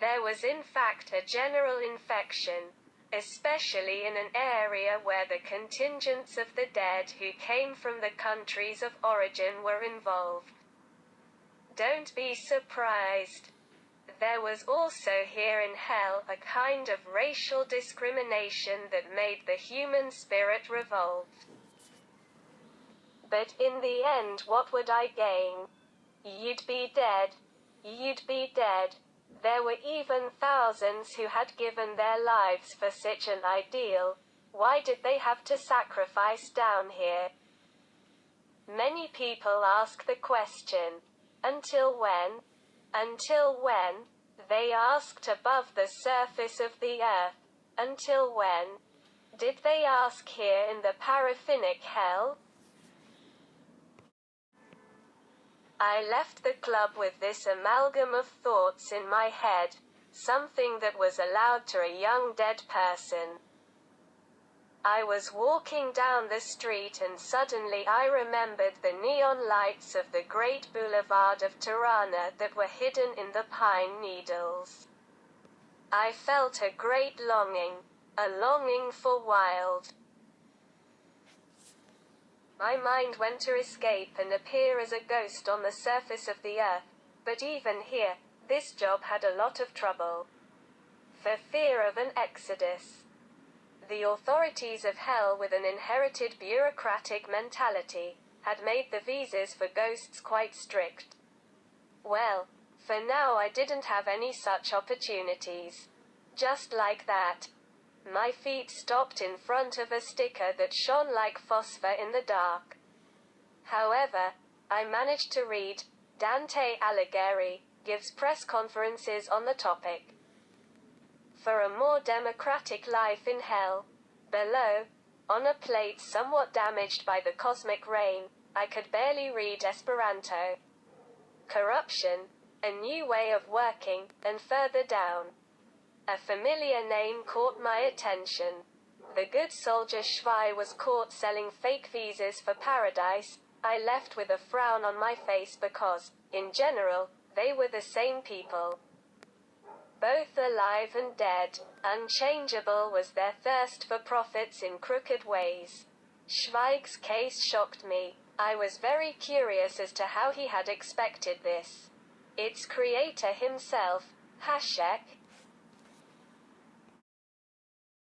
There was in fact a general infection, especially in an area where the contingents of the dead who came from the countries of origin were involved. Don't be surprised. There was also here in hell a kind of racial discrimination that made the human spirit revolt. But in the end, what would I gain? You'd be dead. You'd be dead. There were even thousands who had given their lives for such an ideal. Why did they have to sacrifice down here? Many people ask the question, until when? Until when? They asked above the surface of the earth. Until when? Did they ask here in the paraffinic hell? I left the club with this amalgam of thoughts in my head, something that was allowed to a young dead person. I was walking down the street and suddenly I remembered the neon lights of the great boulevard of Tirana that were hidden in the pine needles. I felt a great longing, a longing for wild. My mind went to escape and appear as a ghost on the surface of the earth, but even here, this job had a lot of trouble. For fear of an exodus. The authorities of hell, with an inherited bureaucratic mentality, had made the visas for ghosts quite strict. Well, for now I didn't have any such opportunities. Just like that. My feet stopped in front of a sticker that shone like phosphor in the dark. However, I managed to read, Dante Alighieri gives press conferences on the topic. For a more democratic life in hell. Below, on a plate somewhat damaged by the cosmic rain, I could barely read Esperanto. Corruption, a new way of working, and further down. A familiar name caught my attention. The good soldier Schwei was caught selling fake visas for paradise. I left with a frown on my face because, in general, they were the same people. Both alive and dead, unchangeable was their thirst for profits in crooked ways. Schweig's case shocked me. I was very curious as to how he had expected this. Its creator himself, Hašek,